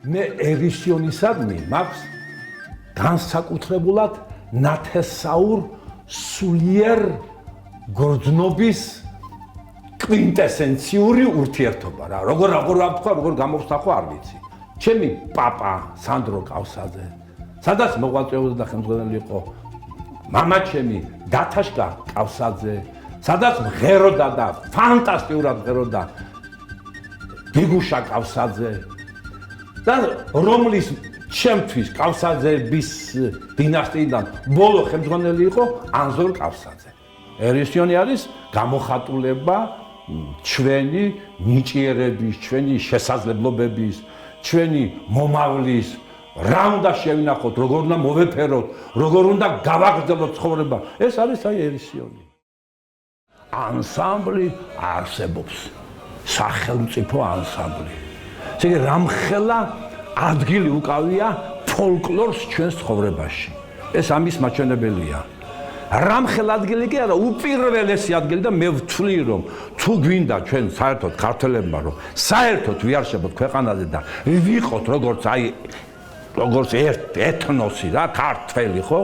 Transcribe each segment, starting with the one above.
მე ერისიონისადმი მაქვს განსაკუთრებულად ნათესაურ სულიერ გორძნობის კვინტესენციური ურთიერთობა რა. როგორ ვთქვა, როგორ გამოვსახო არ ვიცი. ჩემი პაპა სანდრო კავსაძე, სადაც მოღვაწეობდა და ხელმძღვანელი იყო მამა ჩემი დათაშკა კავსაძე, სადაც მღეროდა და ფანტასტიკურად მღეროდა გიგუშა კავსაძე და რომლის ჩემთვის კავსაძეების დინასტიიდან ბოლო ხელმძღვანელი იყო ანზორ კავსაძე. ერისიონი არის გამოხატულება ჩვენი ნიჭიერების, ჩვენი შესაძლებლობების, ჩვენი მომავლის, რა უნდა შევინახოთ, როგორ უნდა მოვეფეროთ, როგორ უნდა გავაგრძელოთ ცხოვრება. ეს არის აი ერისიონი. ანსამბლი არსებობს. სახელმწიფო ანსამბლი. ესე იგი რამხელა ადგილი უკავია ფოლკლორს ჩვენს ცხოვრებაში. ეს ამის მაჩვენებელია. რამხელა ადგილი კი არა, უპირველესი ადგილი და მე ვთვლი რომ თუ გვინდა ჩვენ საერთოდ ქართველებმა რომ საერთოდ ვიარშებოთ ქვეყანაზე და ვიყოთ როგორც ეთნოსი რა, ქართველი ხო?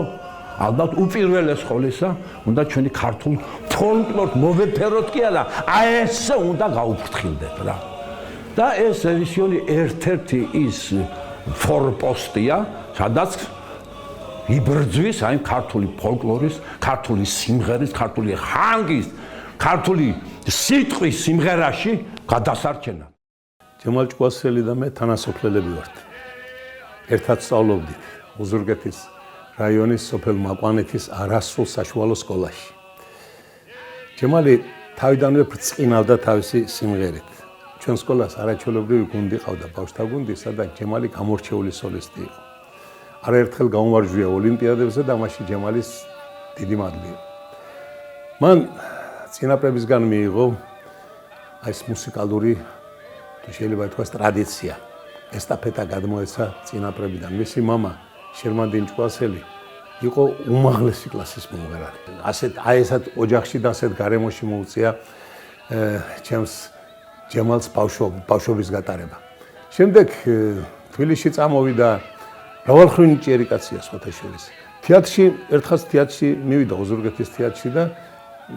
ალბათ უპირველეს ყოვლისა უნდა ჩვენი ქართულ ფოლკლორს მოვეფეროთ კი არა, აი ესე უნდა გაუფრთხილდეთ რა. და ეს ერისიონი ერთ-ერთი ის ფორპოსტია, სადაც იბრძვის აი ქართული ფოლკლორის, ქართული სიმღერის, ქართული ხანგის, ქართული სიტყვის სიმღერაში გადასარჩენა. ჯემალ ჭკვასელი და მე თანასოფლელები ვართ. ერთად სწავლობდით ოზურგეთის რაიონის სოფელ მაყვანეთის არასრულ საშუალო სკოლაში. ჯემალი თავიდანვე ბრწყინავდა თავისი სიმღერით. ჩვენ სკოლას არაჩვეულებრივი გუნდი ყავდა, ბავშვთა გუნდი, სადაც ჯემალი გამორჩეული სოლისტი იყო. არაერთხელ გაუმარჯვია ოლიმპიადებზე და მაშინ ჯემალის დიდი მადლია. მან წინაპრებისგან მიიღო აი ეს მუსიკალური, შეიძლება ითქვას, ტრადიცია. ესტაფეტა გადმოეცა წინაპრებიდან. მისი მამა შერმანდი ჭკვასელი იყო უმაღლესი კლასის მომღერალი. ასეთ ესეთ ოჯახში და ასეთ გარემოში მოუწია ჩემს ჯემალს ბავშვობის გატარება. შემდეგ თბილისში წამოვიდა მრავალმხრივი ნიჭიერი კაცია სხვათაშორის. თეატრში თეატრში მივიდა ოზურგეთის თეატრში და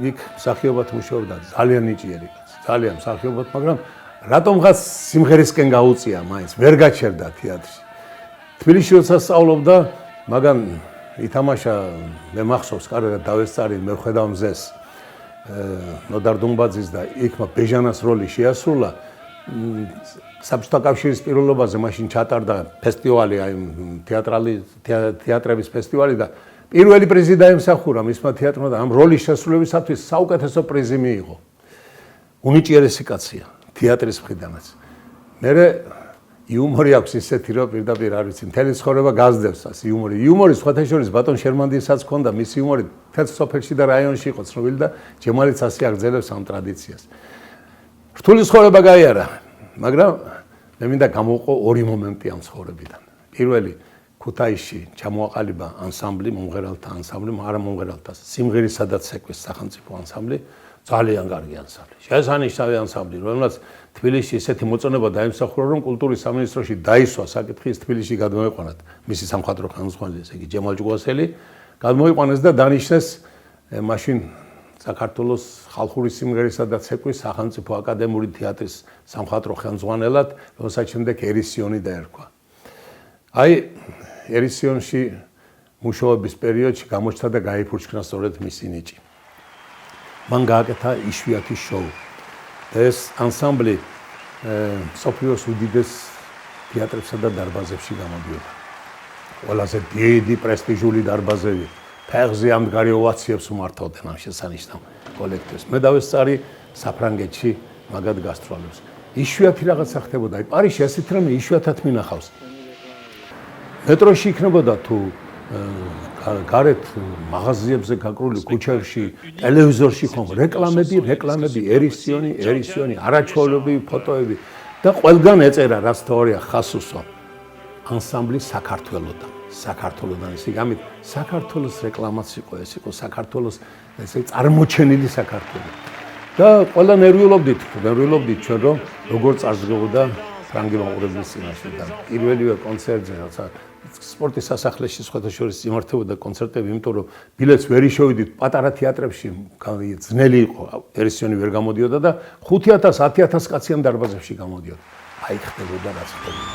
იქ მსახიობად მუშაობდა ძალიან ნიჭიერი კაცი. ძალიან მსახიობად, მაგრამ რატომღაც სიმღერისკენ გაუწია მაინც, ვერ გაჩერდა თეატრში. თბილისში როცა სწავლობდა, მაგრამ ითამაშა მე მახსოვს კარგად დავესწარი მე ვხედავ მზეს ნოდარ დუმბაძის და იქმა ბეჟანას როლი შეასრულა. საბჭოთა კავშირის პირველობაზე მაშინ ჩატარდა ფესტივალი, აი თეატრების ფესტივალი და პირველი პრიზი დაემსახურა მისმა თეატრმა და ამ როლის შესრულებისათვის საუკეთესო პრიზი მიიღო. უნიჭიერესი კაცია თეატრის მხრიდანაც. მე იუმორი აქვს ისეთი რომ პირდაპირ არ ვიცი, მთელი ცხოვრება გაზდევს ას იუმორი. იუმორი სხვათაშორის ბატონ შერმანდიესაც ჰქონდა, მის იუმორი თეთრ სოფელში და რაიონში იყო ცნობილი და ჯემალიც ასე აგრძელებს ამ ტრადიციას. რთული ცხოვრება გაიარა, მაგრამ მე მინდა გამოვყო ორი მომენტი ამ ცხოვრებიდან. პირველი ქუთაისში ჩამოაყალიბა ანსამბლი, მომღერალთა ანსამბლი, არა მომღერალთა, სიმღერისა და ცეკვის სახელმწიფო ანსამბლი, ძალიან კარგი ანსამბლი. შესანიშნავი ანსამბლი, რომელსაც თბილისში ესეთი მოწონება დაიმსახურა, რომ კულტურის სამინისტროში დაისვა საკითხი თბილისში გადმოეყვანათ მისი სამხატვრო ხელმძღვანელი, ესე იგი ჯემალ ჭუასელი, გადმოიყვანეს და დანიშნეს მაშინ საქართველოს ხალხური სიმღერისა და ცეკვის სახელმწიფო აკადემიური თეატრის სამხატვრო ხელმძღვანელად, რომელსაც შემდეგ ერისიონი დაერქვა. აი, ერისიონში მუშაობის პერიოდში გამოჩნდა და გაიფურჩქნა სწორედ მისი ნიჭი. მან გააკეთა იშვიათი შოუ. ეს ანსამბლი მსოფლიოს უდიდეს თეატრებსა და დარბაზებში გამოდიოდა. ყველაზე დიდი პრესტიჟული დარბაზები, ფეხზე ამდგარი ოვაციებს უმართავდნენ ამ შესანიშნავ კოლექტივს. მე დავესწარი საფრანგეთში მაგად გასტროლებს. იშვიათი რაღაცა ხდებოდა. აი პარიზში ასეთ რამე იშვიათად მინახავს. მეტროში იქნებოდა თუ გარეთ მაღაზიებზე გაკრული ქუჩებში, ტელევიზორში ხომ რეკლამები, ერისიონი, არაჩვეულებრივი ფოტოები და ყველგან ეწერა რაც თორია ხასუსო. ანსამბლი საქართველოსდან ისე გამით საქართველოს რეკლამაც იყო, ეს იყო საქართველოს ესე წარმოჩენილი საქართველო. და ყველა ნერვიულობდით ჩვენ რომ როგორ წარსდგებოდა ფრანგი მაყურებლის წინაშე და პირველივე კონცერტზე რაცა სპორტის სასახლეში სხვადასხვა იმართებოდა კონცერტები, იმიტომ რომ ბილეთს ვერ იშოვიდით პატარა თეატრებში, ძნელი იყო, ერისიონი ვერ გამოდიოდა და 5,000-10,000 კაცი ამ დარბაზებში გამოდიოდა. აი ხდებოდა რაც ხდებოდა.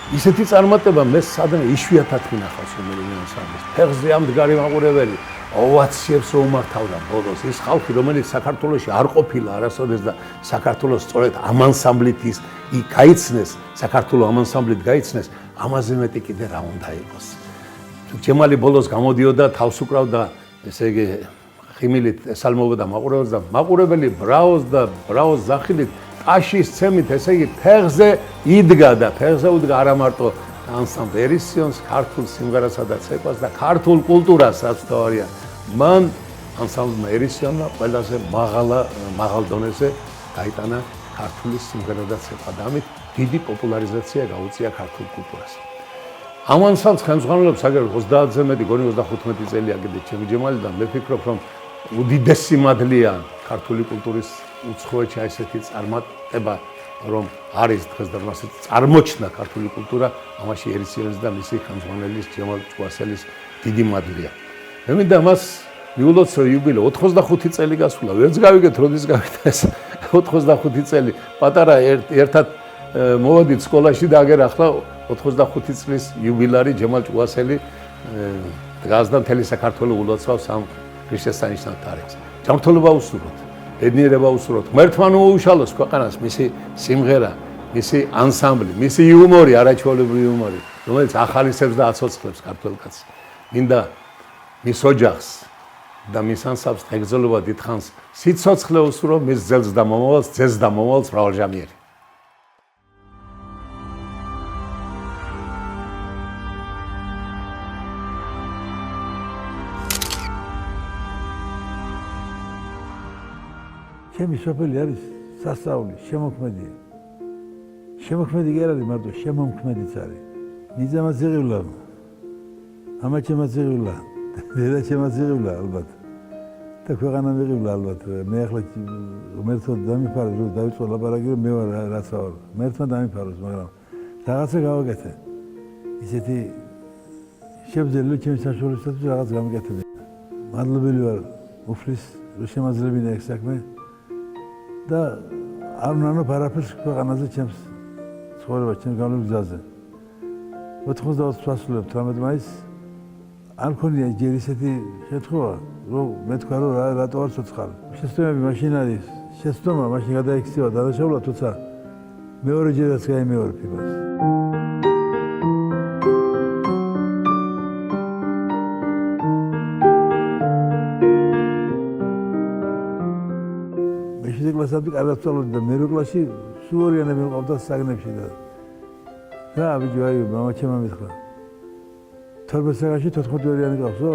ისეთი წარმატება მე სადღაც იშვიათად მინახავს რომელიმე ანსამბლის. ფეხზე ამდგარი მაყურებელი, ოვაციებს რომ უმართავდა ბოლოს. ის ხალხი, რომელიც საქართველოში არ ყოფილა არასოდეს და საქართველოს სწორედ ამ ანსამბლით ის გაიცნეს, საქართველოს ამ ანსამბლით გაიცნეს, ამაზე მეტი კიდე რა უნდა იყოს. ჯემალი ბოლოს გამოდიოდა, თავს უკრავდა, ესე იგი ხიმილით ესალმოვდა მაყურებელს და მაყურებელი ბრავოს ზახილით აშის ცემით, ესე იგი ფეხზე იდგა არა მარტო ანსამბლ ერისიონს, ქართულ სიმღერასა და ცეკვას და ქართულ კულტურას რაც თორია. მან ანსამბლმა ერისიონმა ყველაზე მაღალ დონეზე გაიტანა ქართული სიმღერა და ცეკვა და ამით დიდი პოპულარიზაცია გაუწია ქართულ კულტურას. ამ ანსამბლს ხელმძღვანელობს აგერ 30-ზე მეტი, გონი 35 წელია კიდე ჩემი ჯემალი და მე ვფიქრობ რომ უდიდესი მადლია ქართული კულტურის უცხოეთში ესეთი წარმატება რომ არის დღეს და მასე წარმოჩნდა ქართული კულტურა, ამაში ერისიონის და მისი ხელმძღვანელის ჯემალ ჭუასელის დიდი მადლია. მე მინდა მას მიულოცო იუბილე 85 წელი გასულა, ვერც გავიგეთ როდის გავიდა ეს 85 წელი. პატარა ერთად მოვედით სკოლაში და აგერ ახლა 85 წლის იუბილარი ჯემალ ჭუასელი გაზდა მთელი საქართველო ულოცავს ამ შესანიშნავ თარიღს. ჯანმრთელობა უსურვოთ, ბედნიერება უსურვოთ, ღმერთმა მოუშალოს ქვეყანას მისი სიმღერა, მისი ანსამბლი, მისი იუმორი, არაჩვეულებრივი იუმორი, რომელიც ახალისებს და აცოცხლებს ქართველ კაცს. მინდა მის ოჯახს და მის ანსამბლს ეგზოლობა დიდხანს სიცოცხლე უსურვო მის ძელს და მომავალს, ძეს და მომავალს მრავალჟამიერი. ჩემი სოფელი არის სასწაული, შემოქმედია. შემოქმედი კი არ არის მარტო შემომქმედიც არის. ნიძამაც იღივლა, ამაჩემაც იღივლა. დედა შემოწიღებლა ალბათ. და ქვეყანა მიღებლა ალბათ. მე ახლა ღმერთმა დამიფაროს, რომ დავიწყო ლაპარაკი, რომ მე ვარ რაც ვარ. ღმერთმა დამიფაროს, მაგრამ რაღაცა გავაკეთე. ისეთი შევძელი რომ ჩემი საშუალებისათვის რაღაც გამიკეთებინა. მადლობელი ვარ უფლის, რომ შემაძლებინა ეს საქმე და არ ვნანობ არაფერს ქვეყანაზე ჩემს ცხოვრებაში, ჩემს გავლენაზე. 90 წელს ვასრულებ 18 მაისს არ მქონია ჯერ ისეთი შემთხვევა, რომ მე თქვა რომ რატო არ ცოცხალ. შეცდომები მაშინ არის, შეცდომა მაშინ გადაიქცევა დანაშაულად, თუმცა მეორეჯერაც გაიმეორებ იმას. მაშინ კლასამდე კარგად ვსწავლობდი და მერვე კლასში სულ ორიანები მყავდა საგნებში და რა ბიჭო აი მამა ჩემმა მითხრა 12 წელში 14-იანი გახსო?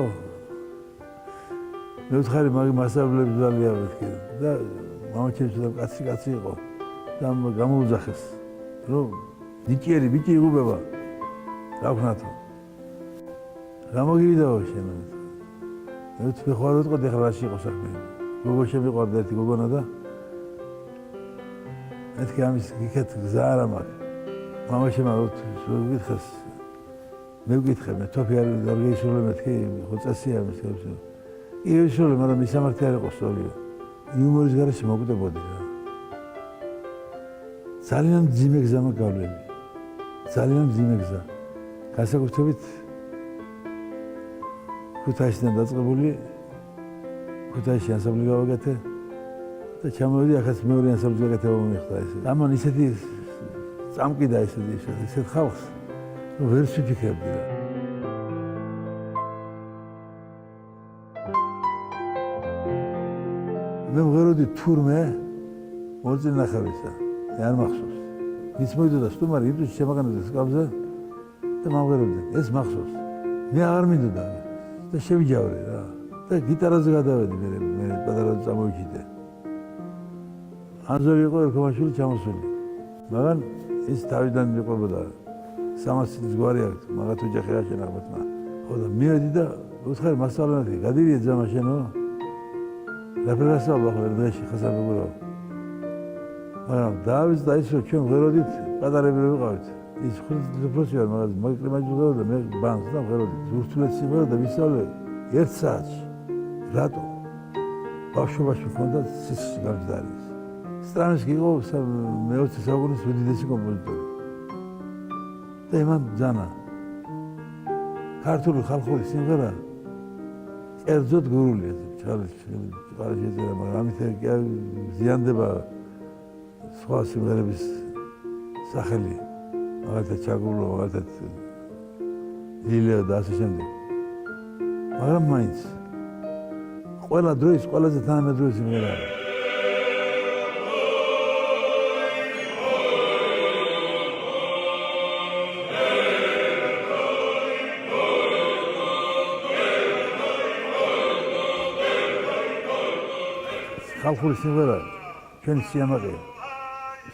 მე ვთხარი მაგი მასწავლებლები ძალიან მეთქი და მამა ჩემს და კაცი იყო და გამოუძახეს რომ ნიჭიერი ბიჭი იღუპება რა ვქნათო რა მოგივიდაო შენ მე ვთქვი ხო არ ვიტყოდი ახლა რაში იყო საქმე გოგო შემიყვარდა ერთი გოგონა და მეთქი ამის იქეთ გზა არა მაქვს მამა შემოგვითხრეს მე ვკითხე მე თოფი არ გაისურვე მეთქი ხო წესია ამის გასულ ისურვე მაგრამ მისამართი არ იყო სწორია იუმორის გარეშე მოგდებოდი რა ძალიან ძიმე გზა მოგავლები ძალიან ძიმე გზა განსაკუთრებით ქუთაისიდან დაწყებული ქუთაისში ანსამბლი გავაკეთე და ჩამოვედი ახაც მეორე ანსამბლი გაკეთება მომიხდა ესე ამან ისეთი წამკიდა ისეთ ხალხს რომ ვერ ვიფიქრებდი რა მე მღეროდი თურმე მოწინ ნახევისა მე არ მახსოვს ის მოიდოდა სტუმარი იბრძვის შემაგანებდა სკამზე და მომღეროდი ეს მახსოვს მე აღარ მინდოდა და შევიჯავრე რა და გიტარაზე გადავედი მე პატარა წამოვიჭიდე ანზორი იყო ერქომაშვილი ჩამოსული მაგრამ ის თავიდან მიყვებოდა 300 წლის გვარი აქვს მაგათ ოჯახი რა შენახებოთმა ხო და მივედი და უცხარი მასწავლებელი გადივიდე ძმა შენო რაფერასაუბრა ხოლმე დღეში ხასაბეგურო მაგრამ დავიზდა ის რომ ჩვენ ღეროდით პატარები ვიყავით ის ხუთი ვარ მაგას მაგკლიმაჯი ვიყავ და მე ბანს და ღეროდით ზურთულეთ სიმღერა და ვისწავლე 1 საათში რატო ბავშვობაში მქონდა სისხლი გამძლარი სტრანსკი იყო მე-20 საუკუნის უდიდესი კომპოზიტორი და იმან ბრძანა ქართული ხალხური სიმღერა კერძოდ გურულია წყალი შეძერა მაგრამ ამით ზიანდება სხვა სიმღერების სახელი მაგალითად ჩაგულო მაგალითად ილეო და ასე შემდეგ მაგრამ მაინც ყველა დროის ყველაზე თანამედროვე სიმღერაა ხალხური სიმღერა ჩვენი სიამაყეა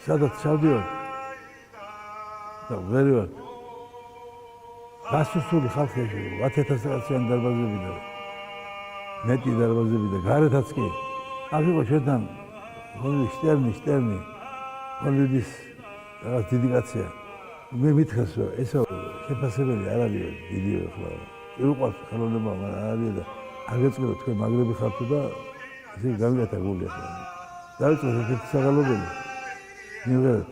სადაც ჩავდივარ და ვერივარ გასუსული ხალხია 10,000 კაციანი დარბაზები და მეტი დარბაზები და გარეთაც კი აქ იყო ჩვენთან შტერნი ჰოლივუდის რაღაც დიდი კაცია მე მითხრას რომ ესა შეფასებელი არ არის ვიდეო ახლა უყვარს ხელოვნება მაგრამ არ არის და არ გეწყირო თქვენ მაგრები ხართ და ისე გამიგათა გული ახლა დავიწყოთ ერთ საგალობელი მივღერეთ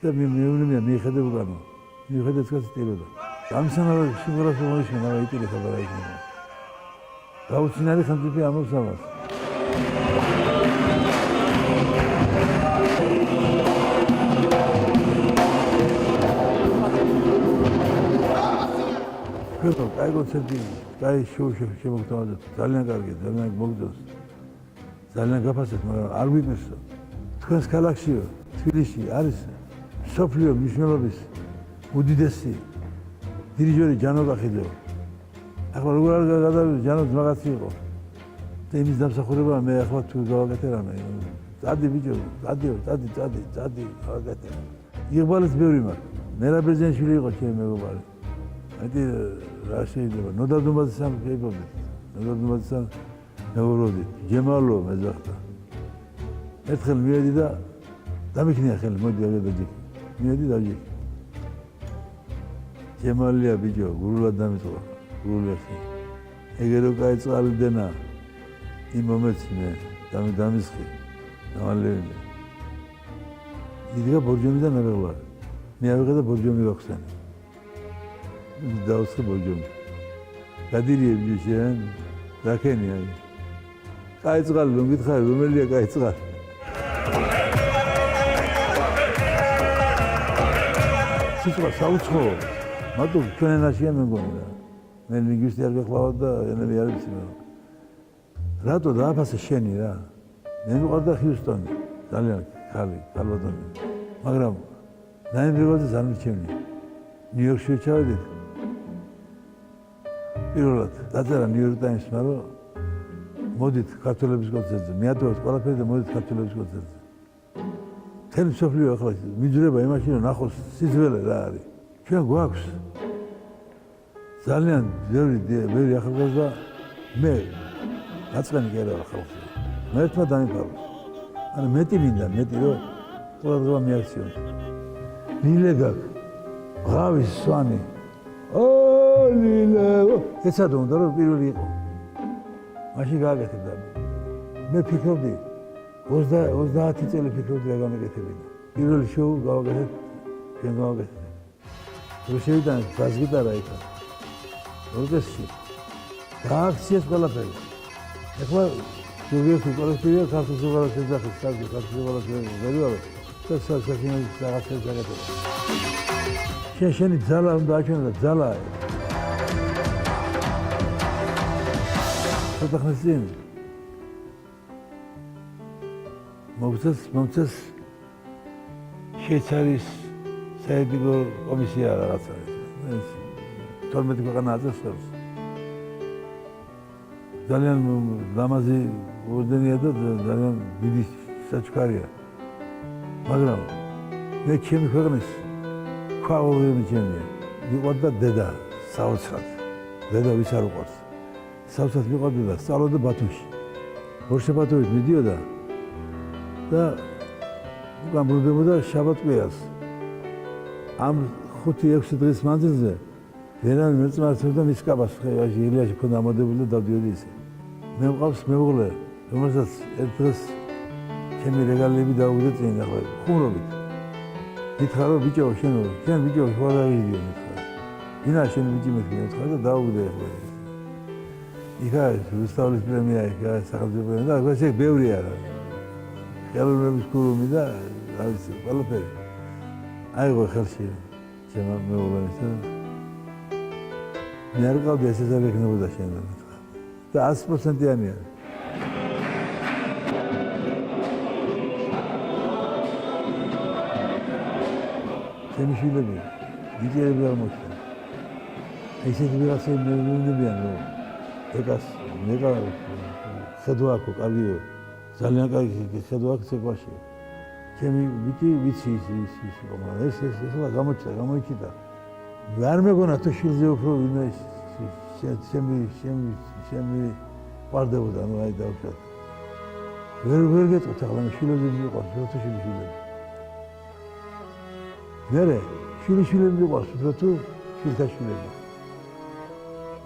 და მე მიხედე უკანო მიხედე ცოტა ტიროდა გამსანავე სიმღერას მოიშენ არა იტირე ხაბარა იქნება გაუცინარი ხანძიფი ამობს ამას ქეთო კაი კონცერტი კაი შოუ შემოგთავაზა ძალიან კარგი ძალიან მოგდოს ძალიან გაფასეთ მაგრამ არ ვიპირსო თქვენს ქალაქშიო თბილისში არის სოფლიო მნიშვნელობის უდიდესი დირიჟორი ჯანო კახიძე ახლა როგორ არ გადავიდი ჯანო მაგაცი იყო და იმის დამსახურება მე ახლა თუ გავაკეთე რამე წადი ბიჭო წადი გავაკეთე იღბალიც ბევრი მაქვს მერაბ ბერძენიშვილი იყო ჩემი მეგობარი მეტი რა შეიძლება ნოდადუმაძესთან შეიბობდით ნოდადუმაძესთან მეუბრობდით ჯემალო მეძახდა ერთხელ მივედი და დამიქნია ხელი მოდი აგედაჯი მივედი დაჯი ჯემალია ბიჭო გურულად დამიწყო გურულებში ეგერო კაი წყალი დენა იმ მომენტში მე დამისხი დავალევინე იდგა ბორჯომიდან მეგობრა მე ავიღე და ბორჯომი ვახსენე დაუსხე ბორჯომი გადირიები შენ რაკენია კაი წყალი რომ გითხარი რომელია კაი წყალი სიტყვა საუცხოო მარტო ჩვენ ენაშია მე მგონი რა მე ლინგვისტი არ გახლავ და ენები არ ვიცი მე რატო დააფასე შენი რა მე მიყვარდა ჰიუსტონი ძალიან ხალი კალვადონი მაგრამ დაემრიგოდეს არ მიჩემნი ნიუ-იორკში ჩავედით პირველად დაწერა ნიუ-იორკ ტაიმსმა რომ მოდით ქართველების კონცერტზე მიატოვეთ ყველაფერი და მოდით ქართველების კონცერტზე მთელი მსოფლიო ახლა მიძრება იმაში რომ ნახოს სიძველე რა არის ჩვენ გვაქვს ძალიან ბევრი ახალგაზრდა მე გაწყენი კი არა ხალხი მე ერთმა დამიფაროს ანუ მეტი მინდა მეტი რომ ყურადღება მიაქციონ ლილე გაქვს ღავის სვანი ო ლილე ეცადო უნდა რომ პირველი იყო მაშინ გააკეთებდა მე ფიქრობდი 30 წელი ფიქრობდი რა გამეკეთებინა პირველი შოუ გავაკეთეთ ჩვენ გავაკეთეთ რუსეთიდან ბას-გიტარა იქა ორკესტრი გააქციეს ყველაფერი ეხლა ზოგიერთი კოლექტივია ქართულ უღელეს ეძახის კარგი ქართულ უღელეს ვერივალო და სასახინოების რაღაცებს დაგატოვა შენი ძალა უნდა აჩვენო და ძალა ცოტა ხნის წინ მომწეს შვეიცარიის საერთო კომისია რაღაცა 12 ქვეყანა აწესებს ძალიან ლამაზი ორდენია და ძალიან დიდი საჩქარია მაგრამ მე ჩემი ქვეყნის ქვაორი მიჩენია მიყვარდა დედა საოცრად დედა ვის არ უყვარს საოცრად მიყვარდა და სწავლობდა ბათუმში ორშაბათობით მიდიოდა და უკან ბრუნდებოდა შაბათ-კვირას ამ 5-6 დღის მანძილზე ვერან მეწმართებდა მის კაბას ილიაში ქონდა ამოდებული და დავდიოდი ისე მე მყავს მეუღლე რომელსაც ერთ დღეს ჩემი რეგალიები დაუგდე წინ ახლა ხუმრობით მითხრა რომ ბიჭო შენ ბიჭო ხო რა ვიდიო მითხრა ვინა შენ ბიჭი მითხრა და დაუგდე ახლა იქა რუსთავის პრემია იქა სახელმწიფო და ესე ბევრია რა ხელოვნების კურუმი და რა ვიცი ყველაფერი აიღო ხელში ჩემო მეუღლეს მე არ გავდი ესე ზარეკნებოდა შენ და 100%-იანია ჩემი შვილები ვიწერები არ მოხდა ესეთი ვიღაცები მეუბნებიან რომ ეკას მეკა ხედვა აქვს კარგიო ძალიან კარგი ხედვა აქვს ეკვაში ჩემი ვიცი ის მაგრამ ეს გამოიჩიტა არ მეგონა თუ შვილზე უფრო ვინმე შემი პარდებოდა ნუ აი დავშად ვერ გეტყვით ახლა შვილები მიყვარს უფრო თუ შვილები მერე შვილები მიყვარს უფრო თუ შვილთაშვილები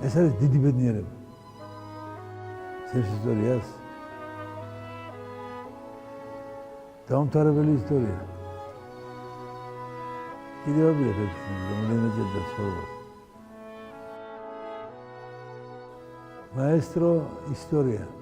ეს არის დიდი ბედნიერება ეს ისტორიას დაუმთავრებელი ისტორია კიდევ ვიღებ რომელიმეჯერ და ცხოვრებას Maestro Historia.